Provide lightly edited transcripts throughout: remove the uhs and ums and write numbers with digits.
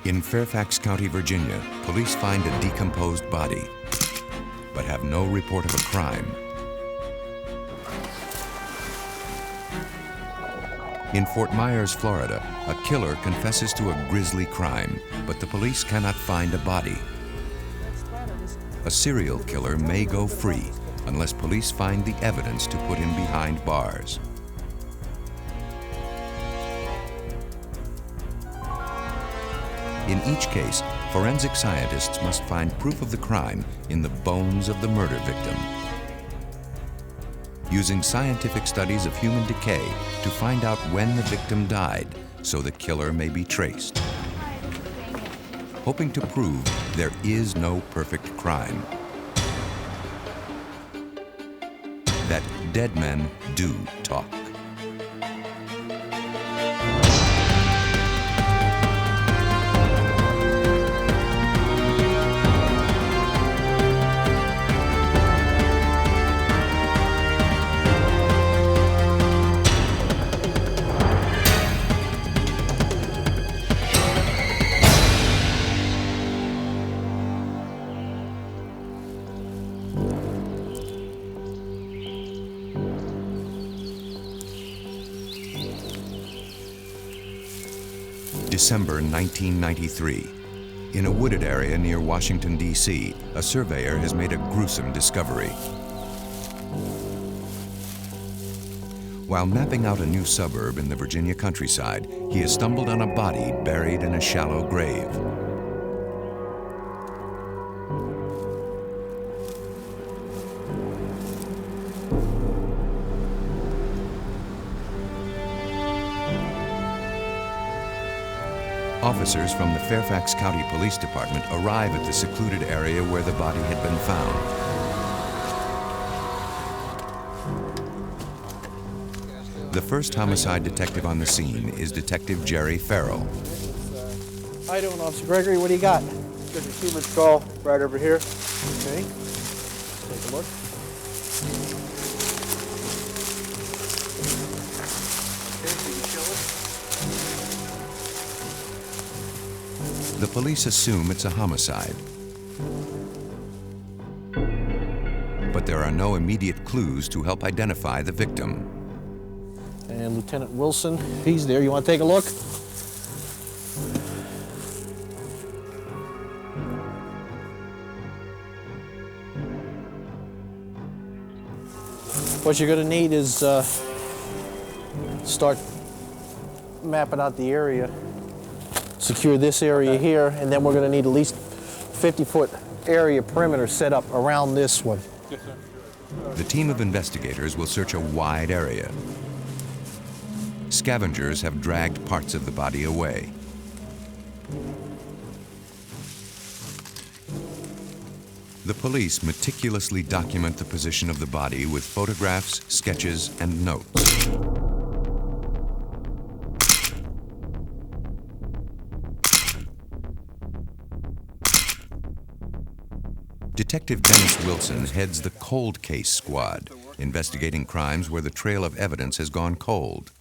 In Fairfax County, Virginia, police find a decomposed body, but have no report of a crime. In Fort Myers, Florida, a killer confesses to a grisly crime, but the police cannot find a body. A serial killer may go free unless police find the evidence to put him behind bars. In each case, forensic scientists must find proof of the crime in the bones of the murder victim, using scientific studies of human decay to find out when the victim died so the killer may be traced, hoping to prove there is no perfect crime, that dead men do talk. December 1993. In a wooded area near Washington, D.C., a surveyor has made a gruesome discovery. While mapping out a new suburb in the Virginia countryside, he has stumbled on a body buried in a shallow grave. Officers from the Fairfax County Police Department arrive at the secluded area where the body had been found. The first homicide detective on the scene is Detective Jerry Farrell. How you doing, Officer Gregory? What do you got? There's a human skull right over here. Okay. Let's take a look. The police assume it's a homicide, but there are no immediate clues to help identify the victim. And Lieutenant Wilson, he's there. You want to take a look? What you're going to need is start mapping out the area. Secure this area here, and then we're going to need at least 50-foot area perimeter set up around this one. Yes, sir. The team of investigators will search a wide area. Scavengers have dragged parts of the body away. The police meticulously document the position of the body with photographs, sketches, and notes. Detective Dennis Wilson heads the cold case squad, investigating crimes where the trail of evidence has gone cold.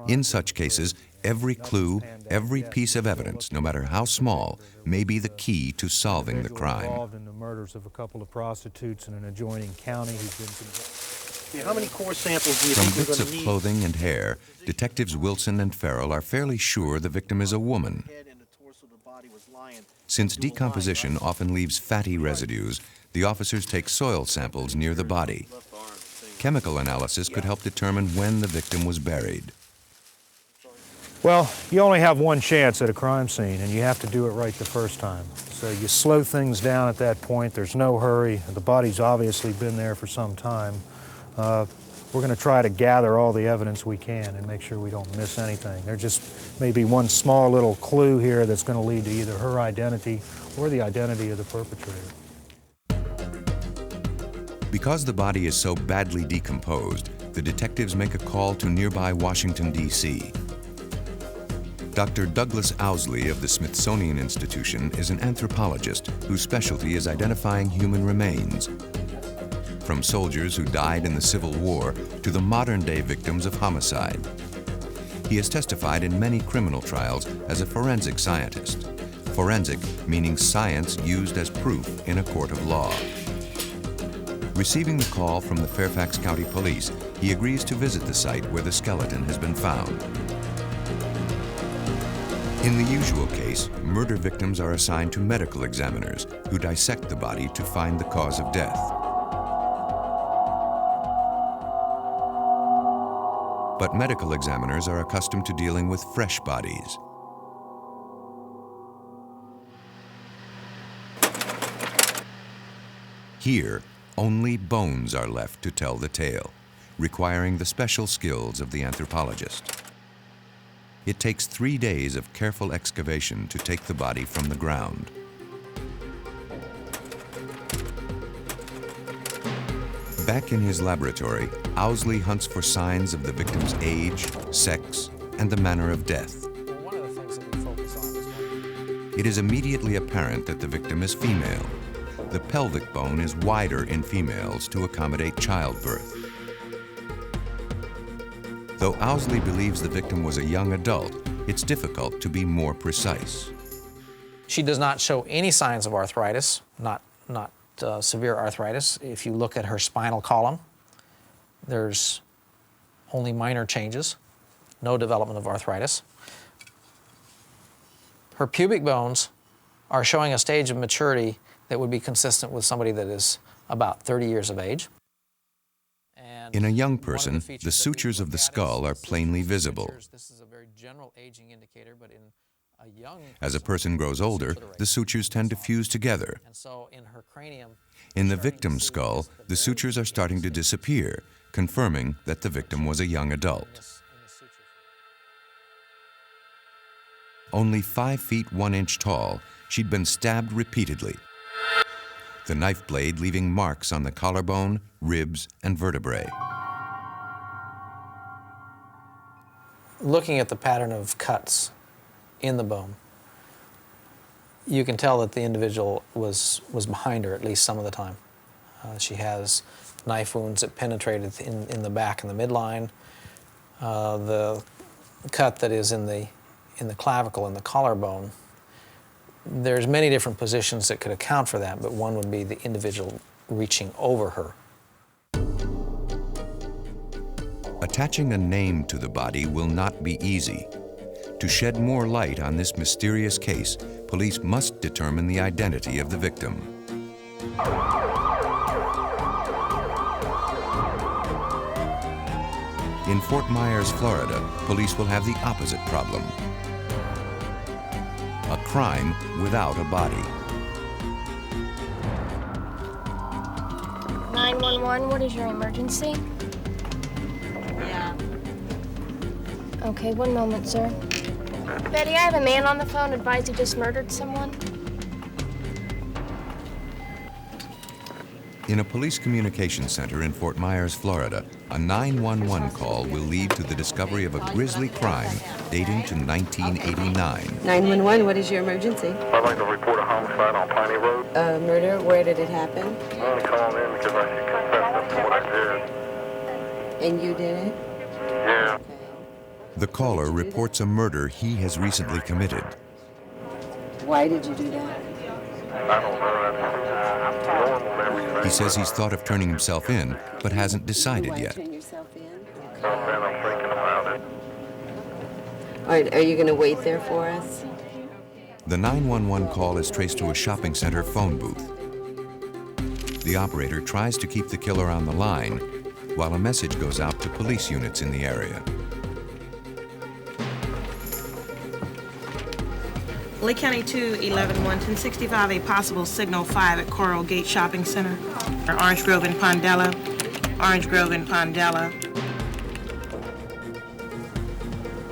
In such cases, every clue, every piece of evidence, no matter how small, may be the key to solving the crime. Involved in the murders of a couple of prostitutes in an adjoining county who've been... How many core samples do you From think we're bits going of to need? clothing and hair, detectives Wilson and Farrell are fairly sure the victim is a woman. Since decomposition often leaves fatty residues, the officers take soil samples near the body. Chemical analysis could help determine when the victim was buried. Well, you only have one chance at a crime scene, and you have to do it right the first time. So you slow things down at that point. There's no hurry. The body's obviously been there for some time. We're going to try to gather all the evidence we can and make sure we don't miss anything. There just may be one small little clue here that's going to lead to either her identity or the identity of the perpetrator. Because the body is so badly decomposed, the detectives make a call to nearby Washington, D.C. Dr. Douglas Owsley of the Smithsonian Institution is an anthropologist whose specialty is identifying human remains, from soldiers who died in the Civil War to the modern-day victims of homicide. He has testified in many criminal trials as a forensic scientist. Forensic meaning science used as proof in a court of law. Receiving the call from the Fairfax County Police, he agrees to visit the site where the skeleton has been found. In the usual case, murder victims are assigned to medical examiners who dissect the body to find the cause of death. But medical examiners are accustomed to dealing with fresh bodies. Here, only bones are left to tell the tale, requiring the special skills of the anthropologist. It takes 3 days of careful excavation to take the body from the ground. Back in his laboratory, Owsley hunts for signs of the victim's age, sex, and the manner of death. One of the things that we focus on is It is immediately apparent that the victim is female. The pelvic bone is wider in females to accommodate childbirth. Though Owsley believes the victim was a young adult, it's difficult to be more precise. she does not show any signs of arthritis, not severe arthritis. If you look at her spinal column, there's only minor changes, no development of arthritis. Her pubic bones are showing a stage of maturity that would be consistent with somebody that is about 30 years of age. And In a young one of person, features the that we sutures of look the at skull is are plainly visible. This is a very general aging indicator, but in a young As a person grows older, the sutures tend to fuse together. And so in her cranium, In the starting to victim's see skull, this- the sutures are starting to disappear, confirming that the victim was a young adult. in this suture. Only 5 feet 1 inch tall, she'd been stabbed repeatedly. The knife blade leaving marks on the collarbone, ribs, and vertebrae. Looking at the pattern of cuts in the bone, you can tell that the individual was behind her at least some of the time. She has knife wounds that penetrated in the back and the midline. The cut that is in the clavicle and the collarbone, there's many different positions that could account for that, but one would be the individual reaching over her. Attaching a name to the body will not be easy. To shed more light on this mysterious case, police must determine the identity of the victim. In Fort Myers, Florida, police will have the opposite problem. A crime without a body. 911, what is your emergency? Yeah. Okay, one moment, sir. Betty, I have a man on the phone advised he just murdered someone. In a police communications center in Fort Myers, Florida, a 911 call will lead to the discovery of a grisly crime dating to 1989. 911, what is your emergency? I'd like to report a homicide on Piney Road. Murder, where did it happen? I'm only calling in because I should confess to what I did. And you did it? Yeah. The caller reports a murder he has recently committed. Why did you do that? I don't know. That's normal everything. He says he's thought of turning himself in, but hasn't decided Why yet. turn yourself in? Something I'm thinking about it. All right, are you going to wait there for us? The 911 call is traced to a shopping center phone booth. The operator tries to keep the killer on the line, while a message goes out to police units in the area. Lake County 211 1065, a possible signal 5 at Coral Gate Shopping Center. Orange Grove and Pondella. Orange Grove and Pondella.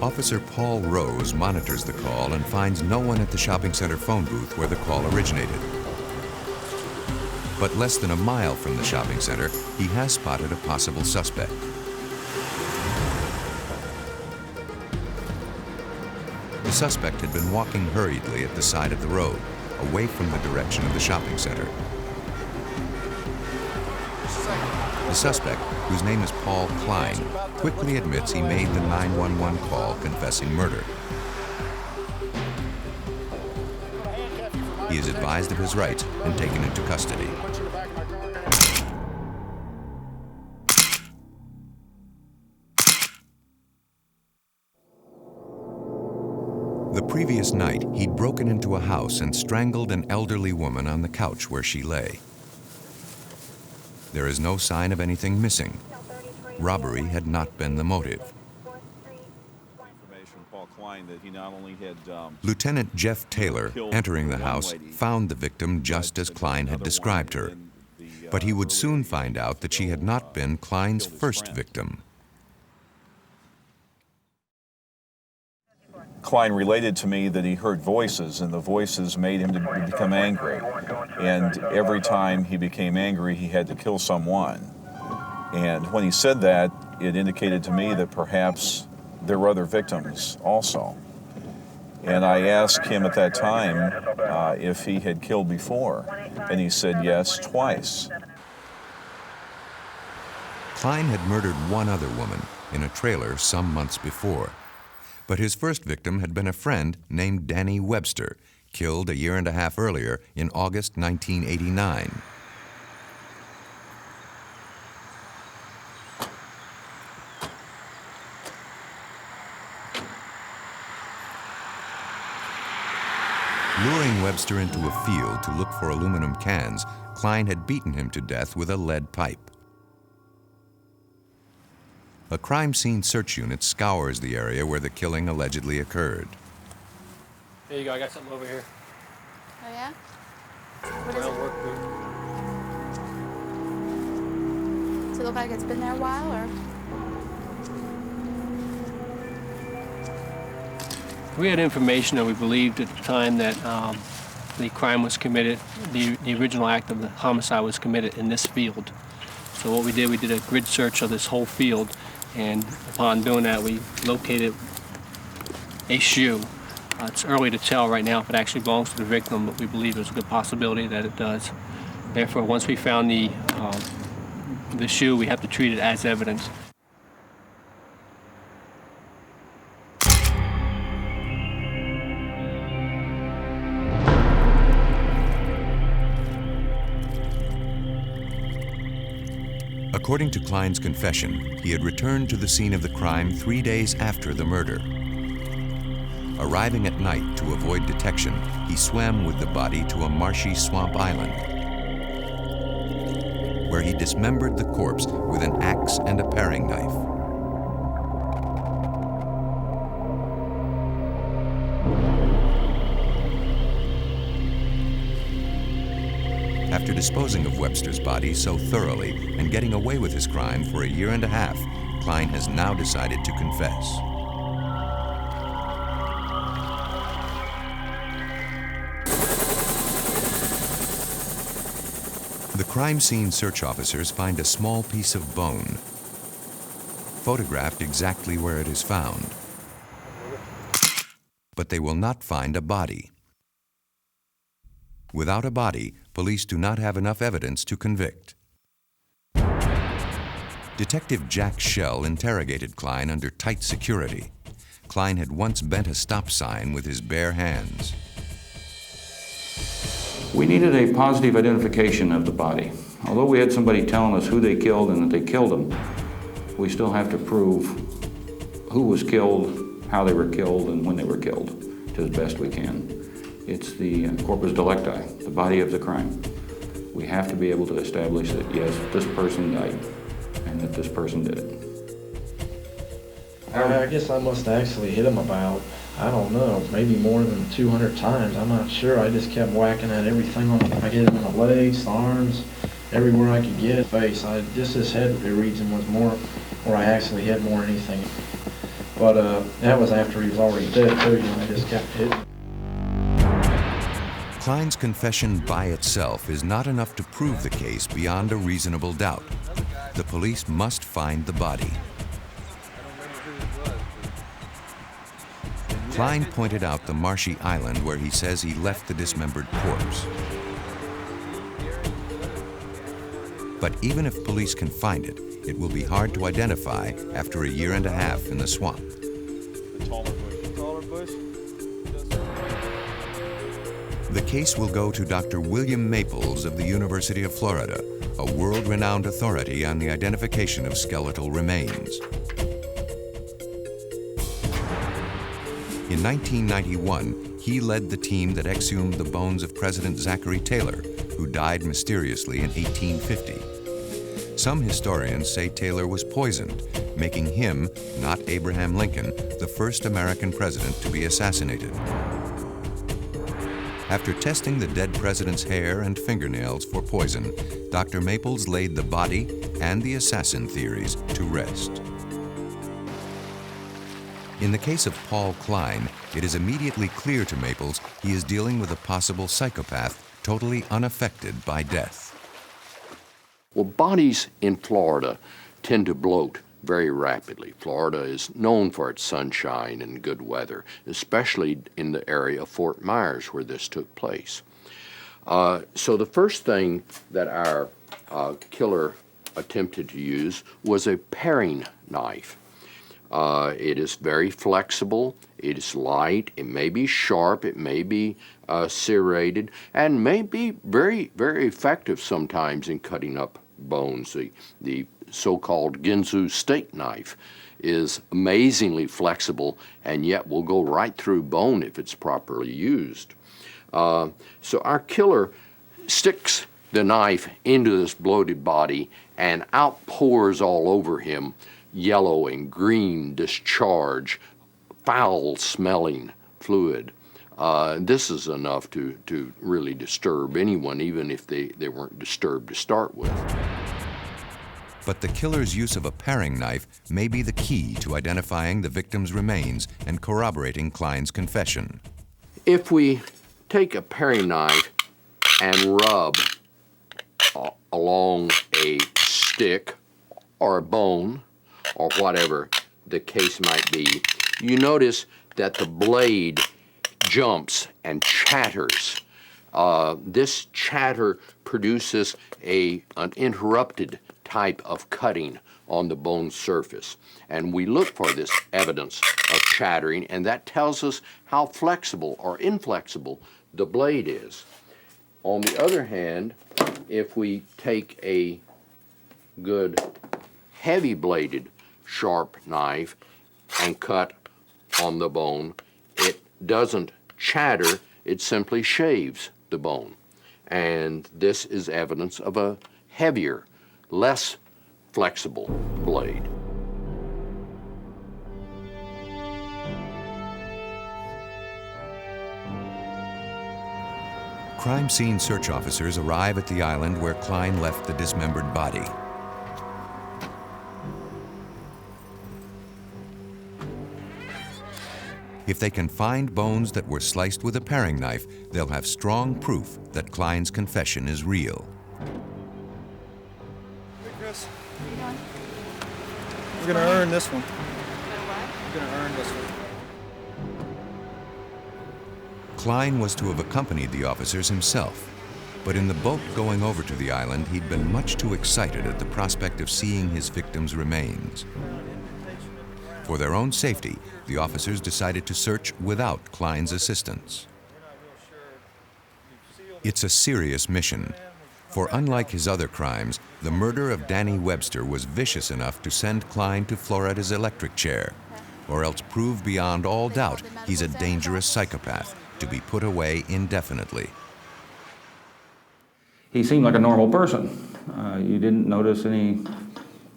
Officer Paul Rose monitors the call and finds no one at the shopping center phone booth where the call originated. But less than a mile from the shopping center, he has spotted a possible suspect. The suspect had been walking hurriedly at the side of the road, away from the direction of the shopping center. The The suspect, whose name is Paul Klein, quickly admits he made the 911 call confessing murder. He is advised of his rights and taken into custody. The previous night, he'd broken into a house and strangled an elderly woman on the couch where she lay. There is no sign of anything missing. Robbery had not been the motive. Lieutenant Jeff Taylor, entering the house, found the victim just as Klein had described her. But he would soon find out that she had not been Klein's first victim. Klein related to me that he heard voices, and the voices made him to become angry. And every time he became angry, he had to kill someone. And when he said that, it indicated to me that perhaps there were other victims also. And I asked him at that time if he had killed before, and he said yes, twice. Klein had murdered one other woman in a trailer some months before. But his first victim had been a friend named Danny Webster, killed a year and a half earlier in August 1989. Luring Webster into a field to look for aluminum cans, Klein had beaten him to death with a lead pipe. A crime scene search unit scours the area where the killing allegedly occurred. Here you go, I got something over here. Oh yeah? What is it? Work boot. Does it look like it's been there a while, or? We had information that we believed at the time that the crime was committed, the original act of the homicide was committed in this field. So what we did a grid search of this whole field, and upon doing that, we located a shoe. It's early to tell right now if it actually belongs to the victim, but we believe there's a good possibility that it does. Therefore, once we found the shoe, we have to treat it as evidence. According to Klein's confession, he had returned to the scene of the crime 3 days after the murder. Arriving at night to avoid detection, he swam with the body to a marshy swamp island, where he dismembered the corpse with an axe and a paring knife. After disposing of Webster's body so thoroughly and getting away with his crime for a year and a half, Klein has now decided to confess. The crime scene search officers find a small piece of bone, photographed exactly where it is found. But they will not find a body. Without a body, police do not have enough evidence to convict. Detective Jack Shell interrogated Klein under tight security. Klein had once bent a stop sign with his bare hands. We needed a positive identification of the body. Although we had somebody telling us who they killed and that they killed them, we still have to prove who was killed, how they were killed, and when they were killed, to the best we can. It's the corpus delicti, the body of the crime. We have to be able to establish that, yes, this person died and that this person did it. I guess I must have actually hit him about, I don't know, maybe more than 200 times. I'm not sure. I just kept whacking at everything. I hit him in the legs, the arms, everywhere I could get. Face. Just his head region was more where I actually hit more than anything. But that was after he was already dead, too. You know, I just kept hitting. Klein's confession by itself is not enough to prove the case beyond a reasonable doubt. The police must find the body. Klein pointed out the marshy island where he says he left the dismembered corpse. But even if police can find it, it will be hard to identify after a year and a half in the swamp. The taller bush. Taller bush? The case will go to Dr. William Maples of the University of Florida, a world-renowned authority on the identification of skeletal remains. In 1991, he led the team that exhumed the bones of President Zachary Taylor, who died mysteriously in 1850. Some historians say Taylor was poisoned, making him, not Abraham Lincoln, the first American president to be assassinated. After testing the dead president's hair and fingernails for poison, Dr. Maples laid the body and the assassin theories to rest. In the case of Paul Klein, it is immediately clear to Maples he is dealing with a possible psychopath totally unaffected by death. Well, bodies in Florida tend to bloat very rapidly. Florida is known for its sunshine and good weather, especially in the area of Fort Myers where this took place. So the first thing that our killer attempted to use was a paring knife. It is very flexible, it is light, it may be sharp, it may be serrated, and may be very, very effective sometimes in cutting up bones. The so-called Ginsu steak knife is amazingly flexible and yet will go right through bone if it's properly used. So our killer sticks the knife into this bloated body and outpours all over him yellow and green discharge, foul-smelling fluid. This is enough to really disturb anyone, even if they weren't disturbed to start with. But the killer's use of a paring knife may be the key to identifying the victim's remains and corroborating Klein's confession. If we take a paring knife and rub along a stick or a bone, or whatever the case might be, you notice that the blade jumps and chatters. This chatter produces an interrupted type of cutting on the bone surface. And we look for this evidence of chattering, and that tells us how flexible or inflexible the blade is. On the other hand, if we take a good heavy-bladed sharp knife and cut on the bone, it doesn't chatter, it simply shaves the bone. And this is evidence of a heavier, less flexible blade. Crime scene search officers arrive at the island where Klein left the dismembered body. If they can find bones that were sliced with a paring knife, they'll have strong proof that Klein's confession is real. Hey, Chris. What are you doing? We're gonna earn this one. What? We're gonna earn this one. Klein was to have accompanied the officers himself, but in the boat going over to the island, he'd been much too excited at the prospect of seeing his victim's remains. For their own safety, the officers decided to search without Klein's assistance. It's a serious mission, for unlike his other crimes, the murder of Danny Webster was vicious enough to send Klein to Florida's electric chair, or else prove beyond all doubt he's a dangerous psychopath to be put away indefinitely. He seemed like a normal person. You didn't notice any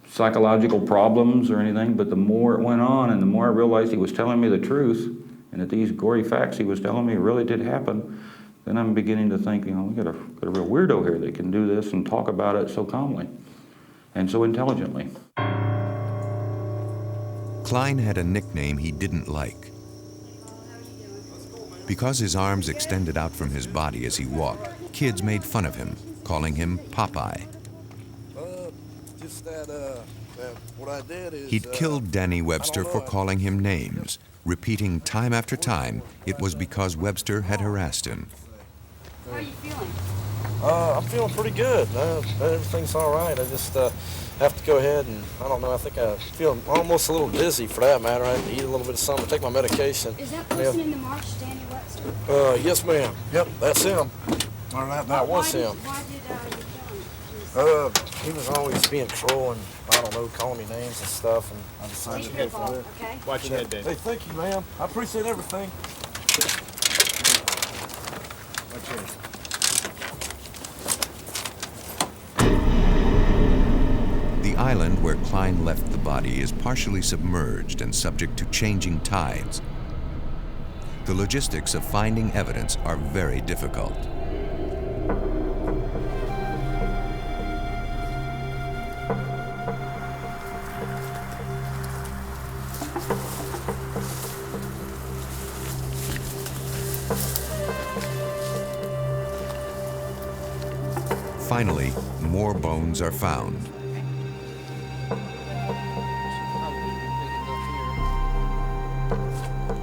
psychological problems or anything, but the more it went on and the more I realized he was telling me the truth and that these gory facts he was telling me really did happen, then I'm beginning to think, you know, we got a real weirdo here that can do this and talk about it so calmly and so intelligently. Klein had a nickname he didn't like. Because his arms extended out from his body as he walked, kids made fun of him, calling him Popeye. What I did is, He'd killed Danny Webster for calling him names, repeating time after time it was because Webster had harassed him. How are you feeling? I'm feeling pretty good. Everything's all right. I just have to go ahead and, I don't know, I think I feel almost a little dizzy for that matter. I have to eat a little bit of something, take my medication. Is that person in the marsh Danny Webster? Yes, ma'am. Yep, that's him. Or that was him. Why did you kill him? He was always being cruel and, I don't know, calling me names and stuff, and I decided to go for it. Okay? Watch your head, Dave. Hey, thank you, ma'am. I appreciate everything. Watch your head. The island where Klein left the body is partially submerged and subject to changing tides. The logistics of finding evidence are very difficult. Finally, more bones are found.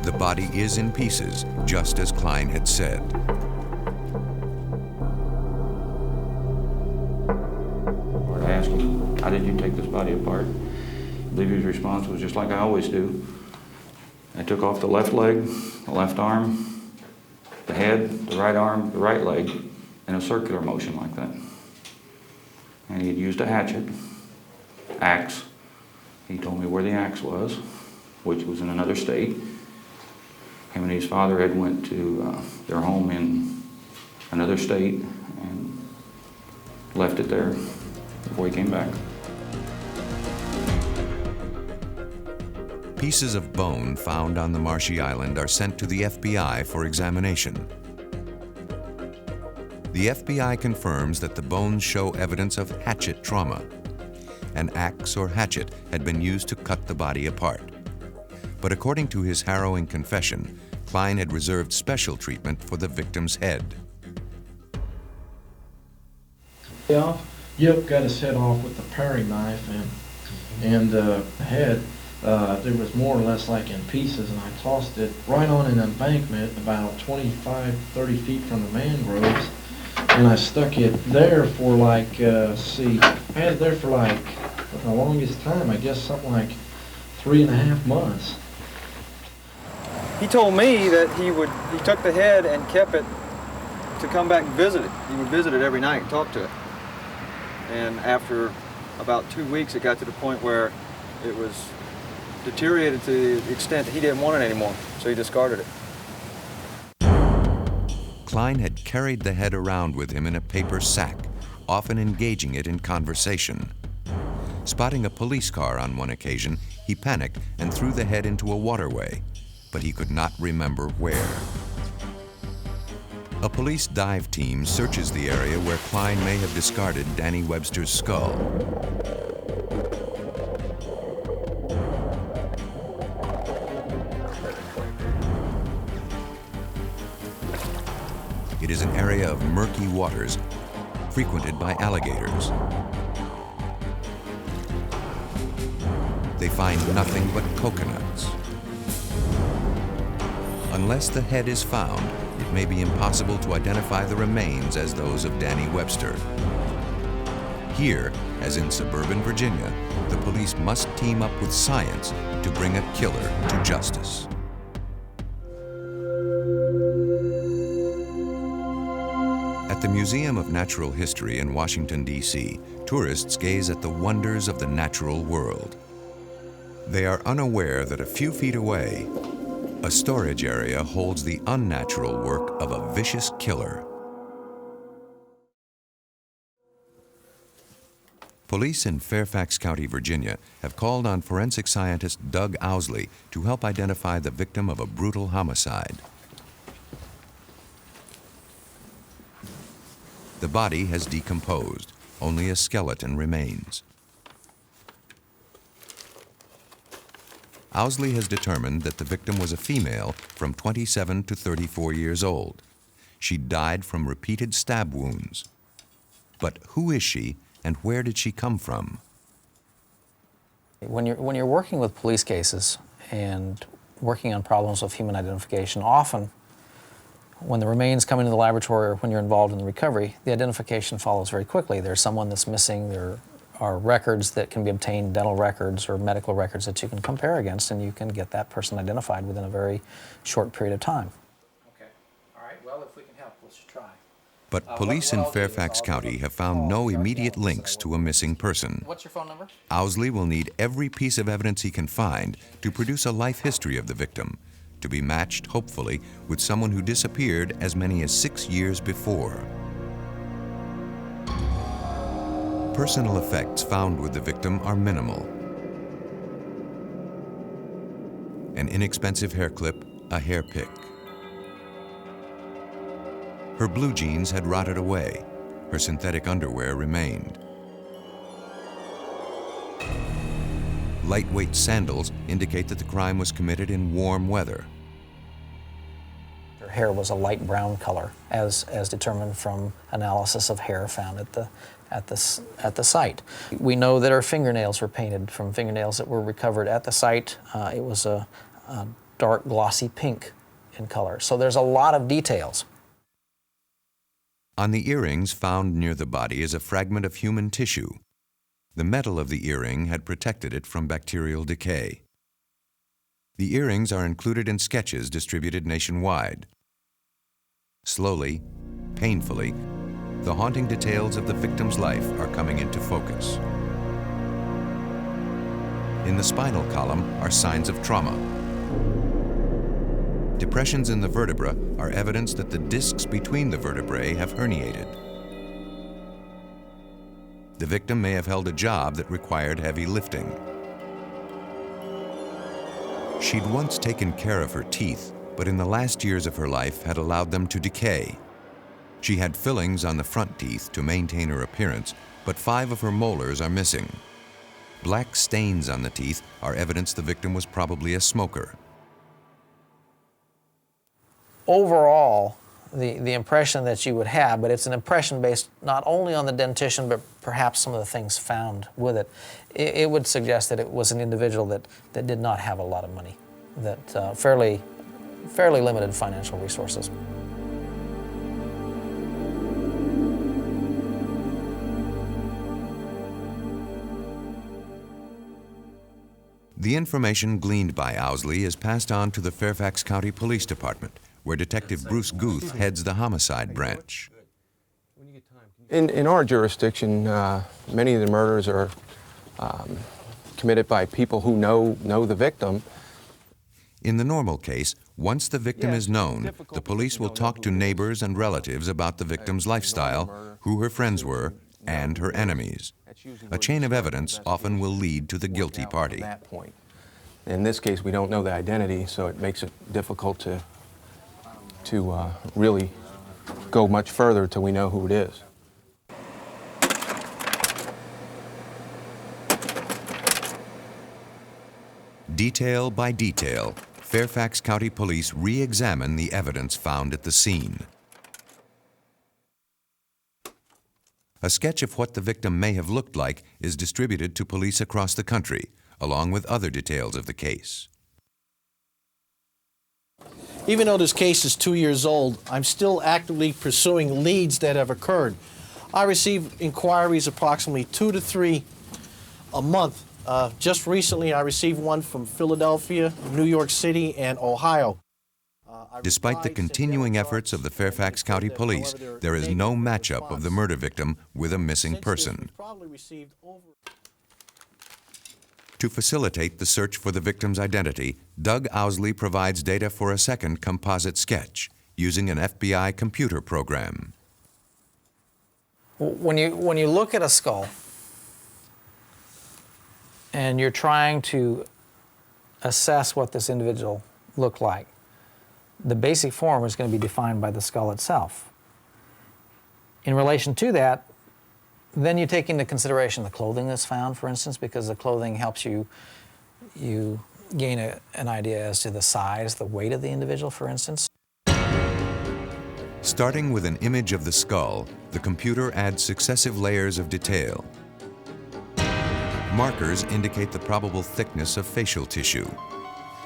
The body is in pieces, just as Klein had said. I asked him, how did you take this body apart? I believe his response was just like I always do. I took off the left leg, the left arm, the head, the right arm, the right leg, in a circular motion like that. And he had used a hatchet, axe. He told me where the axe was, which was in another state. Him and his father had went to their home in another state and left it there before he came back. Pieces of bone found on the marshy island are sent to the FBI for examination. The FBI confirms that the bones show evidence of hatchet trauma. An axe or hatchet had been used to cut the body apart. But according to his harrowing confession, Klein had reserved special treatment for the victim's head. Yep, got his head off with a paring knife, and the head, there was more or less like in pieces, and I tossed it right on an embankment about 25, 30 feet from the mangroves, and I stuck it there for like, I had it there for like the longest time, I guess something like 3.5 months. He told me that he took the head and kept it to come back and visit it. He would visit it every night and talk to it. And after about 2 weeks, it got to the point where it was deteriorated to the extent that he didn't want it anymore, so he discarded it. Klein had carried the head around with him in a paper sack, often engaging it in conversation. Spotting a police car on one occasion, he panicked and threw the head into a waterway, but he could not remember where. A police dive team searches the area where Klein may have discarded Danny Webster's skull. It is an area of murky waters, frequented by alligators. They find nothing but coconuts. Unless the head is found, it may be impossible to identify the remains as those of Danny Webster. Here, as in suburban Virginia, the police must team up with science to bring a killer to justice. At the Museum of Natural History in Washington, D.C., tourists gaze at the wonders of the natural world. They are unaware that a few feet away, a storage area holds the unnatural work of a vicious killer. Police in Fairfax County, Virginia, have called on forensic scientist Doug Owsley to help identify the victim of a brutal homicide. The body has decomposed. Only a skeleton remains. Owsley has determined that the victim was a female from 27 to 34 years old. She died from repeated stab wounds. But who is she and where did she come from? When you're working with police cases and working on problems of human identification, often when the remains come into the laboratory or when you're involved in the recovery, the identification follows very quickly. There's someone that's missing, there are records that can be obtained, dental records or medical records that you can compare against, and you can get that person identified within a very short period of time. Okay. All right, well, if we can help, let's try. But police in Fairfax County have found no immediate links to a missing person. What's your phone number? Owsley will need every piece of evidence he can find to produce a life history of the victim, to be matched, hopefully, with someone who disappeared as many as 6 years before. Personal effects found with the victim are minimal. An inexpensive hair clip, a hair pick. Her blue jeans had rotted away. Her synthetic underwear remained. Lightweight sandals indicate that the crime was committed in warm weather. Her hair was a light brown color, as determined from analysis of hair found at the site. We know that her fingernails were painted from fingernails that were recovered at the site. It was a dark glossy pink in color. So there's a lot of details. On the earrings found near the body is a fragment of human tissue. The metal of the earring had protected it from bacterial decay. The earrings are included in sketches distributed nationwide. Slowly, painfully, the haunting details of the victim's life are coming into focus. In the spinal column are signs of trauma. Depressions in the vertebra are evidence that the discs between the vertebrae have herniated. The victim may have held a job that required heavy lifting. She'd once taken care of her teeth, but in the last years of her life had allowed them to decay. She had fillings on the front teeth to maintain her appearance, but 5 of her molars are missing. Black stains on the teeth are evidence the victim was probably a smoker. Overall, the impression that you would have, but it's an impression based not only on the dentition, but perhaps some of the things found with it, it would suggest that it was an individual that did not have a lot of money, that fairly limited financial resources. The information gleaned by Owsley is passed on to the Fairfax County Police Department, where Detective Bruce Guth heads the homicide branch. In our jurisdiction, many of the murders are committed by people who know the victim. In the normal case, once the victim is known, the police will talk to neighbors and relatives about the victim's lifestyle, who her friends were, and her enemies. A chain of evidence often will lead to the guilty party. In this case, we don't know the identity, so it makes it difficult to really go much further till we know who it is. Detail by detail, Fairfax County Police re-examine the evidence found at the scene. A sketch of what the victim may have looked like is distributed to police across the country, along with other details of the case. Even though this case is 2 years old, I'm still actively pursuing leads that have occurred. I receive inquiries approximately 2 to 3 a month. Just recently, I received one from Philadelphia, New York City, and Ohio. Despite the continuing efforts of the Fairfax County Police, there is no matchup of the murder victim with a missing person. To facilitate the search for the victim's identity, Doug Owsley provides data for a second composite sketch using an FBI computer program. When you look at a skull and you're trying to assess what this individual looked like, the basic form is going to be defined by the skull itself. In relation to that, then you take into consideration the clothing that's found, for instance, because the clothing helps you gain an idea as to the size, the weight of the individual, for instance. Starting with an image of the skull, the computer adds successive layers of detail. Markers indicate the probable thickness of facial tissue.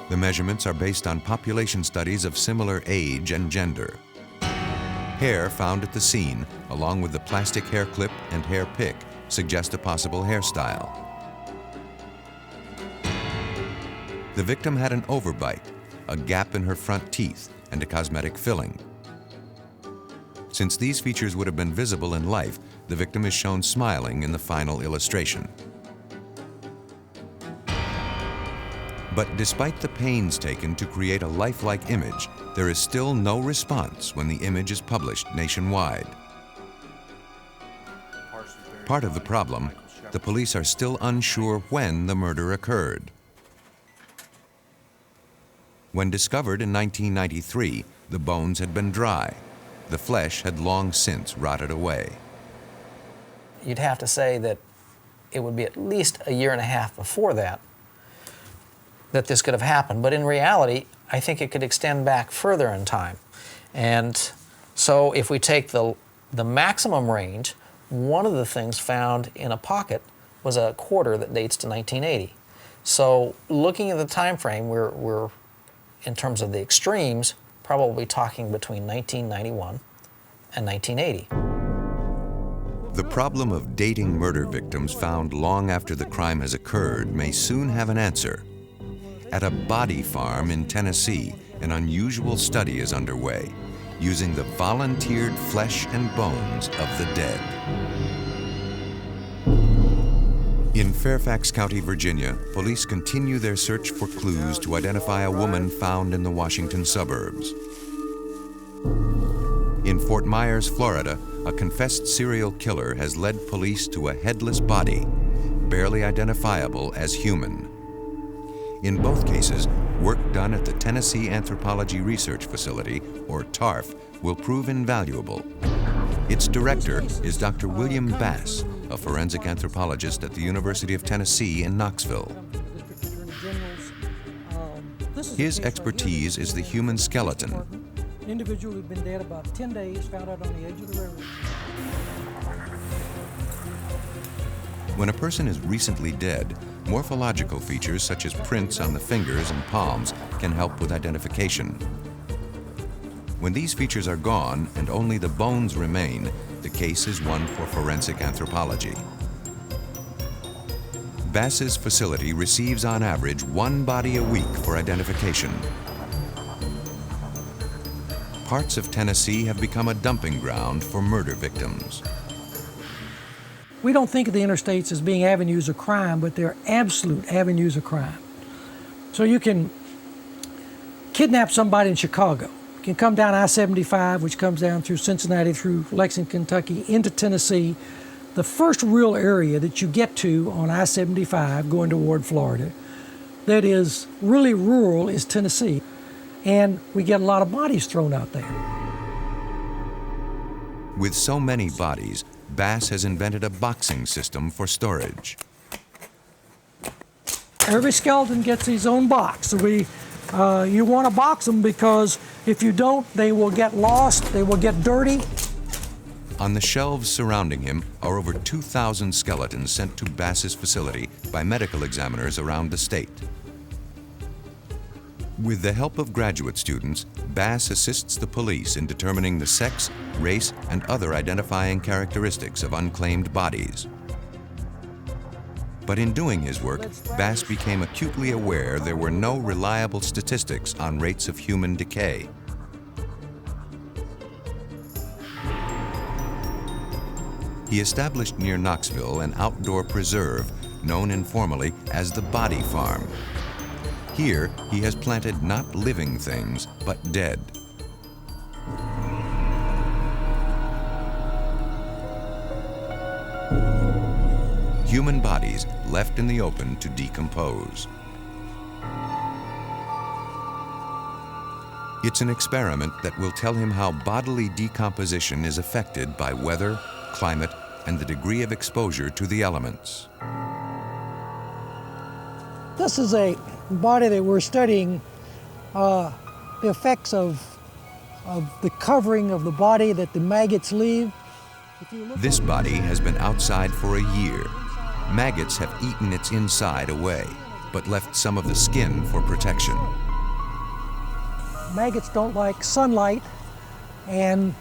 The measurements are based on population studies of similar age and gender. Hair found at the scene, along with the plastic hair clip and hair pick, suggest a possible hairstyle. The victim had an overbite, a gap in her front teeth, and a cosmetic filling. Since these features would have been visible in life, the victim is shown smiling in the final illustration. But despite the pains taken to create a lifelike image, there is still no response when the image is published nationwide. Part of the problem, the police are still unsure when the murder occurred. When discovered in 1993, the bones had been dry. The flesh had long since rotted away. You'd have to say that it would be at least a year and a half before that this could have happened. But in reality, I think it could extend back further in time. And so if we take the maximum range, one of the things found in a pocket was a quarter that dates to 1980. So looking at the time frame, we're in terms of the extremes, probably talking between 1991 and 1980. The problem of dating murder victims found long after the crime has occurred may soon have an answer. At a body farm in Tennessee, an unusual study is underway, using the volunteered flesh and bones of the dead. In Fairfax County, Virginia, police continue their search for clues to identify a woman found in the Washington suburbs. In Fort Myers, Florida, a confessed serial killer has led police to a headless body, barely identifiable as human. In both cases, work done at the Tennessee Anthropology Research Facility, or TARF, will prove invaluable. Its director is Dr. William Bass, a forensic anthropologist at the University of Tennessee in Knoxville. His expertise is the human skeleton. An individual who'd been dead about 10 days found out on the edge of the railroad. When a person is recently dead, morphological features such as prints on the fingers and palms can help with identification. When these features are gone and only the bones remain, the case is one for forensic anthropology. Bass's facility receives on average 1 body a week for identification. Parts of Tennessee have become a dumping ground for murder victims. We don't think of the interstates as being avenues of crime, but they're absolute avenues of crime. So you can kidnap somebody in Chicago. You can come down I-75, which comes down through Cincinnati, through Lexington, Kentucky, into Tennessee. The first real area that you get to on I-75 going toward Florida that is really rural is Tennessee. And we get a lot of bodies thrown out there. With so many bodies, Bass has invented a boxing system for storage. Every skeleton gets his own box. You want to box them because if you don't, they will get lost, they will get dirty. On the shelves surrounding him are over 2,000 skeletons sent to Bass's facility by medical examiners around the state. With the help of graduate students, Bass assists the police in determining the sex, race, and other identifying characteristics of unclaimed bodies. But in doing his work, Bass became acutely aware there were no reliable statistics on rates of human decay. He established near Knoxville an outdoor preserve known informally as the Body Farm. Here, he has planted not living things, but dead. Human bodies left in the open to decompose. It's an experiment that will tell him how bodily decomposition is affected by weather, climate, and the degree of exposure to the elements. This is a body that we're studying the effects of the covering of the body that the maggots leave. This body has been outside for a year. Maggots have eaten its inside away, but left some of the skin for protection. Maggots don't like sunlight, and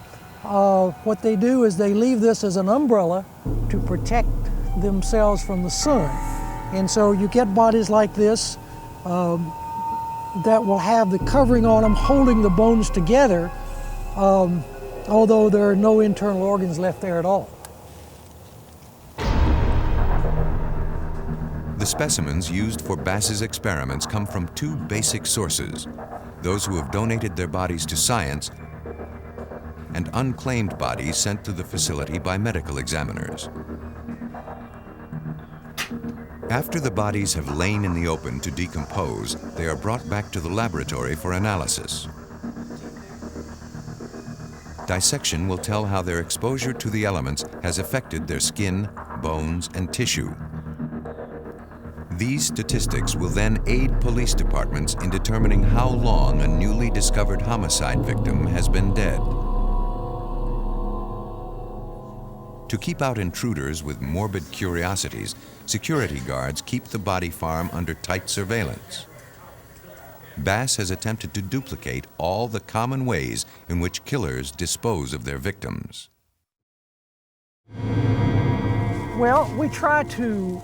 what they do is they leave this as an umbrella to protect themselves from the sun. And so you get bodies like this that will have the covering on them holding the bones together, although there are no internal organs left there at all. The specimens used for Bass's experiments come from two basic sources: those who have donated their bodies to science and unclaimed bodies sent to the facility by medical examiners. After the bodies have lain in the open to decompose, they are brought back to the laboratory for analysis. Dissection will tell how their exposure to the elements has affected their skin, bones, and tissue. These statistics will then aid police departments in determining how long a newly discovered homicide victim has been dead. To keep out intruders with morbid curiosities, security guards keep the body farm under tight surveillance. Bass has attempted to duplicate all the common ways in which killers dispose of their victims. Well, we try to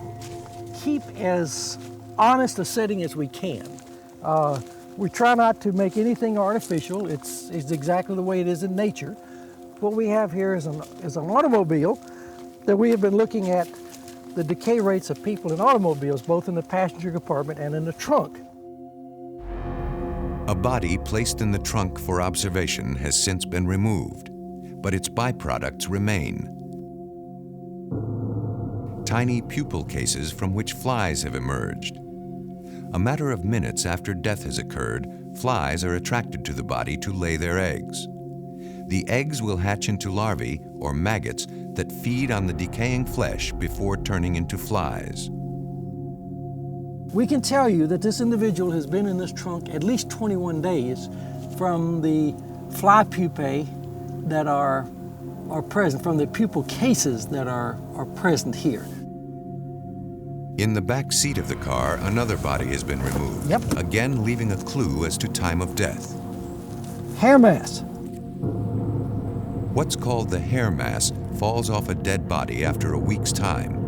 keep as honest a setting as we can. We try not to make anything artificial. It's exactly the way it is in nature. What we have here is an automobile that we have been looking at the decay rates of people in automobiles, both in the passenger compartment and in the trunk. A body placed in the trunk for observation has since been removed, but its byproducts remain. Tiny pupil cases from which flies have emerged. A matter of minutes after death has occurred, flies are attracted to the body to lay their eggs. The eggs will hatch into larvae, or maggots, that feed on the decaying flesh before turning into flies. We can tell you that this individual has been in this trunk at least 21 days from the fly pupae that are present, from the pupil cases that are present here. In the back seat of the car, another body has been removed, again leaving a clue as to time of death. Hair mass. What's called the hair mass falls off a dead body after a week's time.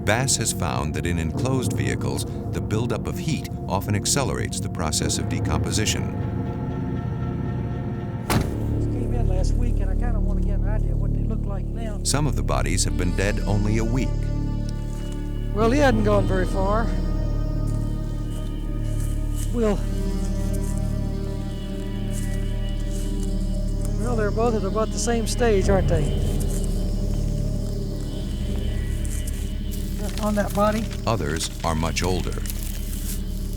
Bass has found that in enclosed vehicles, the buildup of heat often accelerates the process of decomposition. This came in last week, and I kind of want to get an idea of what they look like now. Some of the bodies have been dead only a week. Well, he hadn't gone very far. Well, they're both at about the same stage, aren't they? On that body. Others are much older.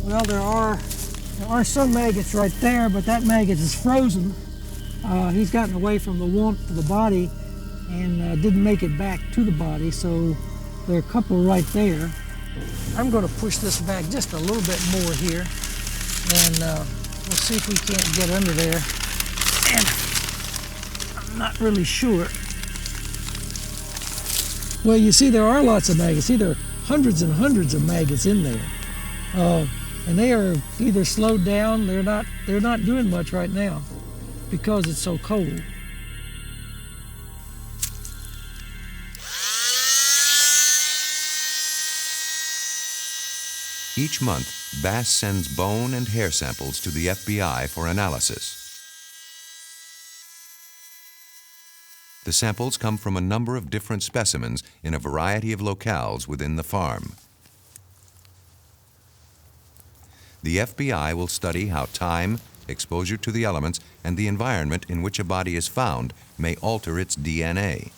Well, there are some maggots right there, but that maggot is frozen. He's gotten away from the warmth of the body and didn't make it back to the body, so there are a couple right there. I'm going to push this back just a little bit more here, and we'll see if we can't get under there. And I'm not really sure. Well, you see, there are lots of maggots. See, there are hundreds and hundreds of maggots in there, and they are either slowed down. They're not doing much right now because it's so cold. Each month, Bass sends bone and hair samples to the FBI for analysis. The samples come from a number of different specimens in a variety of locales within the farm. The FBI will study how time, exposure to the elements, and the environment in which a body is found may alter its DNA.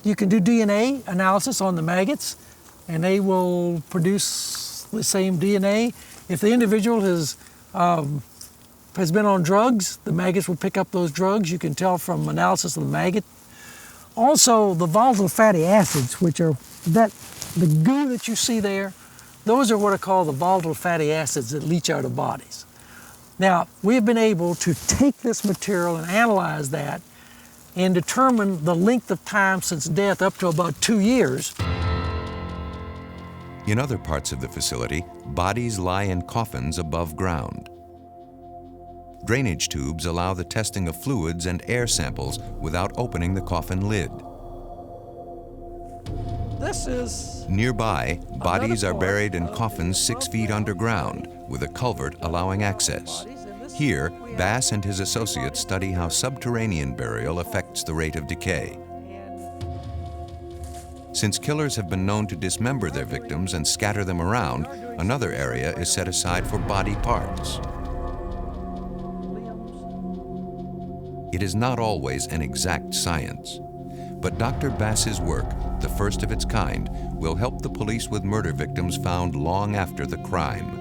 You can do DNA analysis on the maggots, and they will produce the same DNA. If the individual has been on drugs, the maggots will pick up those drugs. You can tell from analysis of the maggot. Also, the volatile fatty acids, which are the goo that you see there, those are what are called the volatile fatty acids that leach out of bodies. Now, we've been able to take this material and analyze that and determine the length of time since death up to about 2 years. In other parts of the facility, bodies lie in coffins above ground. Drainage tubes allow the testing of fluids and air samples without opening the coffin lid. This is Nearby, bodies are part buried in coffins 6 feet underground, with a culvert allowing access. Here, Bass and his associates study how subterranean burial affects the rate of decay. Since killers have been known to dismember their victims and scatter them around, another area is set aside for body parts. It is not always an exact science, but Dr. Bass's work, the first of its kind, will help the police with murder victims found long after the crime.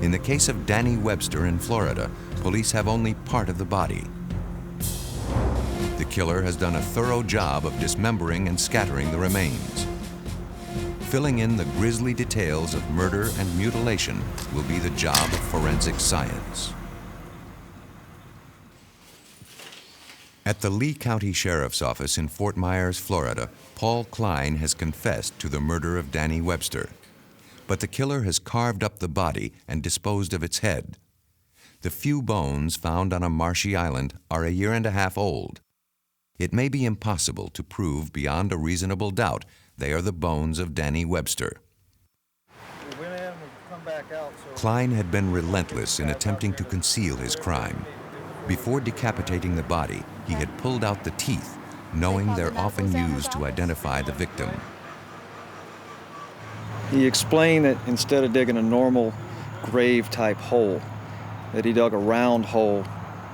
In the case of Danny Webster in Florida, police have only part of the body. The killer has done a thorough job of dismembering and scattering the remains. Filling in the grisly details of murder and mutilation will be the job of forensic science. At the Lee County Sheriff's Office in Fort Myers, Florida, Paul Klein has confessed to the murder of Danny Webster. But the killer has carved up the body and disposed of its head. The few bones found on a marshy island are 1.5 years old. It may be impossible to prove beyond a reasonable doubt they are the bones of Danny Webster. Klein had been relentless in attempting to conceal his crime. Before decapitating the body, he had pulled out the teeth, knowing they're often used to identify the victim. He explained that instead of digging a normal grave-type hole, that he dug a round hole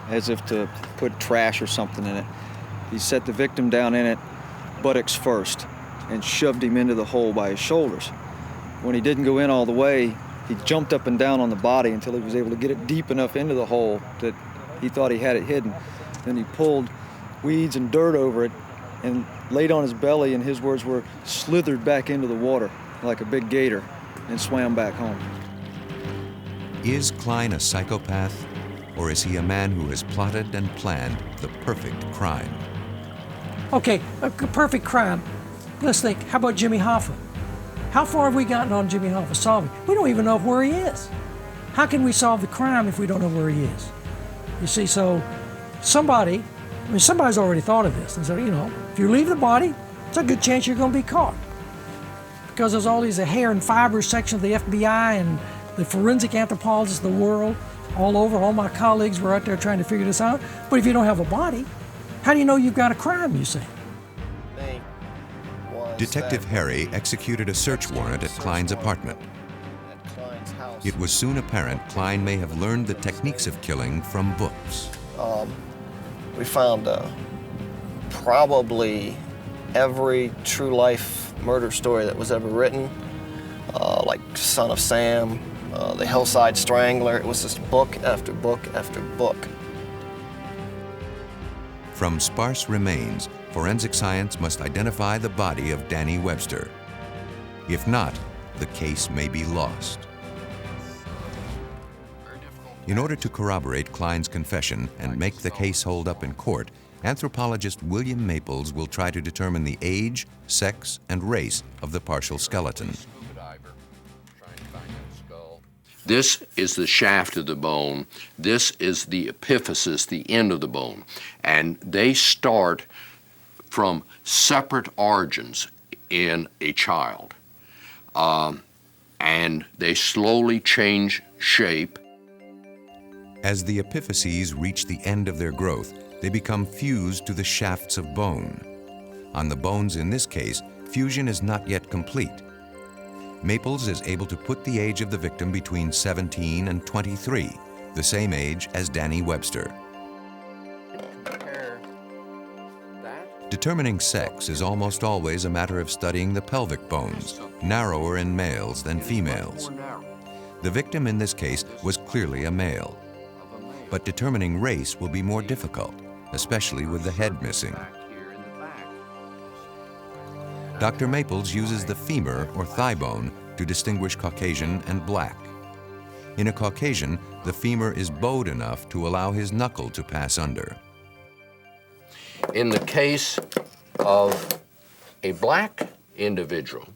as if to put trash or something in it. He set the victim down in it, buttocks first, and shoved him into the hole by his shoulders. When he didn't go in all the way, he jumped up and down on the body until he was able to get it deep enough into the hole that he thought he had it hidden. Then he pulled weeds and dirt over it and laid on his belly, and his words were, slithered back into the water like a big gator and swam back home. Is Klein a psychopath, or is he a man who has plotted and planned the perfect crime? Okay, a perfect crime. Let's think, how about Jimmy Hoffa? How far have we gotten on Jimmy Hoffa solving? We don't even know where he is. How can we solve the crime if we don't know where he is? You see, so somebody's already thought of this and said, you know, if you leave the body, it's a good chance you're going to be caught. Because there's all these hair and fibers section of the FBI and the forensic anthropologists of the world all over. All my colleagues were out there trying to figure this out. But if you don't have a body, how do you know you've got a crime, you say? Detective Harry executed a search warrant at Klein's apartment. It was soon apparent Klein may have learned the techniques of killing from books. We found probably every true life murder story that was ever written, like Son of Sam, The Hillside Strangler. It was just book after book after book. From sparse remains, forensic science must identify the body of Danny Webster. If not, the case may be lost. In order to corroborate Klein's confession and make the case hold up in court, anthropologist William Maples will try to determine the age, sex, and race of the partial skeleton. This is the shaft of the bone. This is the epiphysis, the end of the bone. And they start from separate origins in a child. And they slowly change shape. As the epiphyses reach the end of their growth, they become fused to the shafts of bone. On the bones in this case, fusion is not yet complete. Maples is able to put the age of the victim between 17 and 23, the same age as Danny Webster. Determining sex is almost always a matter of studying the pelvic bones, narrower in males than females. The victim in this case was clearly a male. But determining race will be more difficult, especially with the head missing. Dr. Maples uses the femur or thigh bone to distinguish Caucasian and black. In a Caucasian, the femur is bowed enough to allow his knuckle to pass under. In the case of a black individual,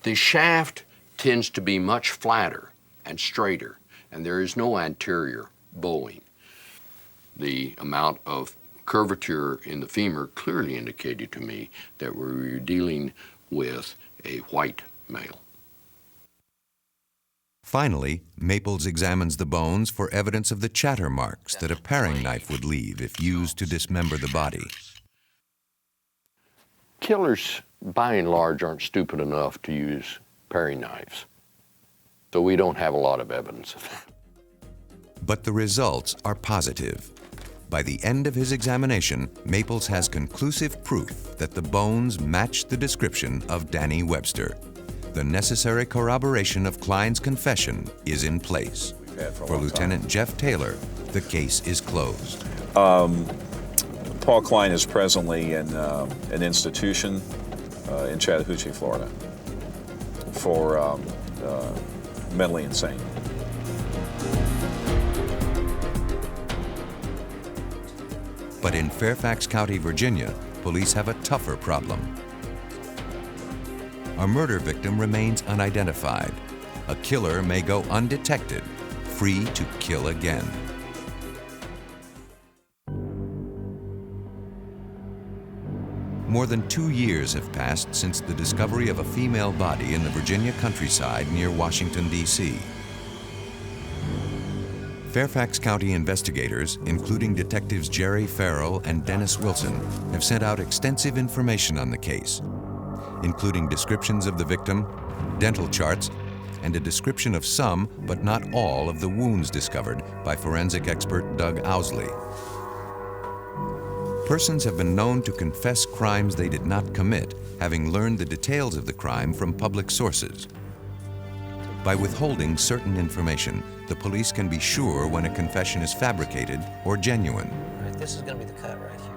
the shaft tends to be much flatter and straighter, and there is no anterior bowing. The amount of curvature in the femur clearly indicated to me that we were dealing with a white male. Finally, Maples examines the bones for evidence of the chatter marks that a paring knife would leave if used to dismember the body. Killers, by and large, aren't stupid enough to use paring knives, so we don't have a lot of evidence of that. But the results are positive. By the end of his examination, Maples has conclusive proof that the bones match the description of Danny Webster. The necessary corroboration of Klein's confession is in place. For Lieutenant Jeff Taylor, the case is closed. Paul Klein is presently in an institution in Chattahoochee, Florida, for mentally insane. But in Fairfax County, Virginia, police have a tougher problem. A murder victim remains unidentified. A killer may go undetected, free to kill again. More than 2 years have passed since the discovery of a female body in the Virginia countryside near Washington, D.C. Fairfax County investigators, including detectives Jerry Farrell and Dennis Wilson, have sent out extensive information on the case, including descriptions of the victim, dental charts, and a description of some, but not all, of the wounds discovered by forensic expert Doug Owsley. Persons have been known to confess crimes they did not commit, having learned the details of the crime from public sources. By withholding certain information, the police can be sure when a confession is fabricated or genuine. All right, this is going to be the cut right here.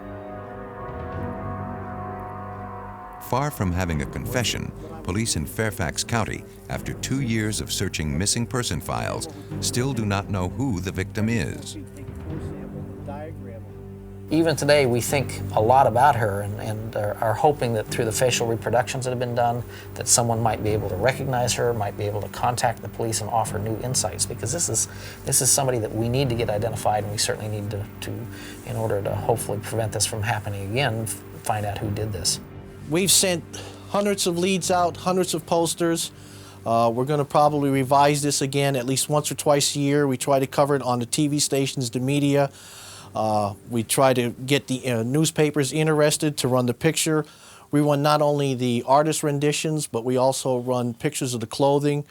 Far from having a confession, police in Fairfax County, after 2 years of searching missing person files, still do not know who the victim is. Even today, we think a lot about her and are hoping that through the facial reproductions that have been done, that someone might be able to recognize her, might be able to contact the police and offer new insights, because this is somebody that we need to get identified, and we certainly need to in order to hopefully prevent this from happening again, find out who did this. We've sent hundreds of leads out, hundreds of posters. We're going to probably revise this again at least once or twice a year. We try to cover it on the TV stations, the media. We try to get the newspapers interested to run the picture. We run not only the artist renditions, but we also run pictures of the clothing.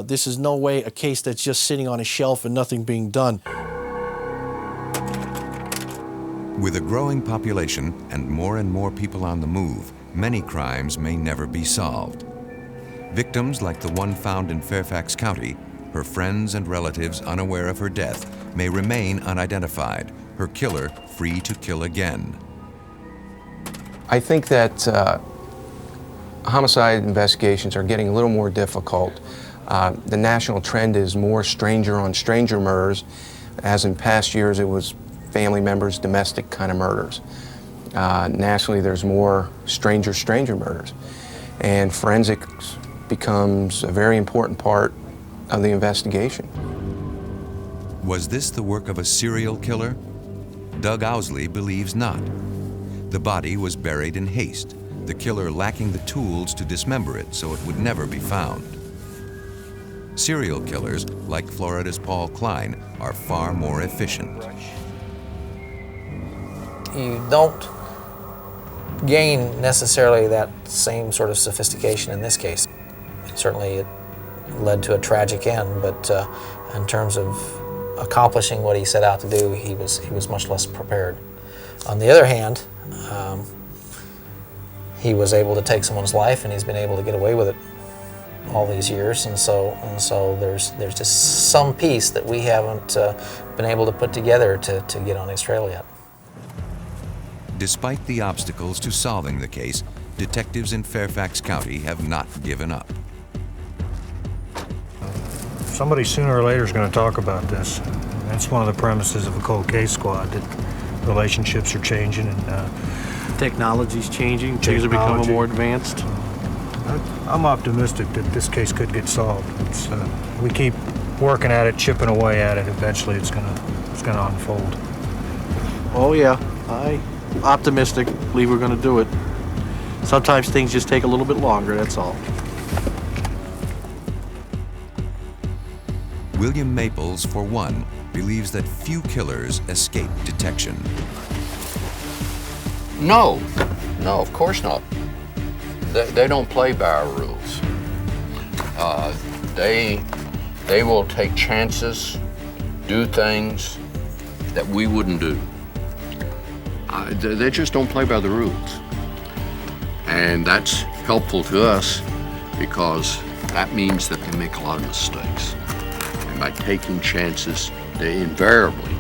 This is no way a case that's just sitting on a shelf and nothing being done. With a growing population and more people on the move, many crimes may never be solved. Victims like the one found in Fairfax County, her friends and relatives unaware of her death, may remain unidentified, her killer free to kill again. I think that homicide investigations are getting a little more difficult. The national trend is more stranger on stranger murders, as in past years it was family members, domestic kind of murders. Nationally there's more stranger murders, and forensics becomes a very important part of the investigation. Was this the work of a serial killer? Doug Owsley believes not. The body was buried in haste, the killer lacking the tools to dismember it so it would never be found. Serial killers, like Florida's Paul Klein, are far more efficient. You don't gain necessarily that same sort of sophistication in this case. Certainly it led to a tragic end, but in terms of accomplishing what he set out to do, he was much less prepared. On the other hand, he was able to take someone's life, and he's been able to get away with it all these years, and so there's just some piece that we haven't been able to put together to get on his trail yet. Despite the obstacles to solving the case, detectives in Fairfax County have not given up. Somebody sooner or later is going to talk about this. That's one of the premises of a cold case squad, that relationships are changing and technology's changing, things are becoming more advanced. I'm optimistic that this case could get solved. We keep working at it, chipping away at it. Eventually, it's gonna unfold. Oh yeah, I'm optimistic. Believe we're going to do it. Sometimes things just take a little bit longer, that's all. William Maples, for one, believes that few killers escape detection. No, of course not. They don't play by our rules. They will take chances, do things that we wouldn't do. They just don't play by the rules. And that's helpful to us because that means that they make a lot of mistakes. And by taking chances, they invariably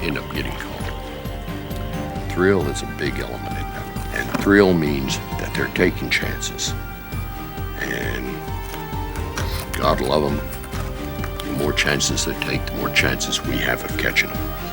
end up getting caught. Thrill is a big element in that. And thrill means that they're taking chances. And God love them. The more chances they take, the more chances we have of catching them.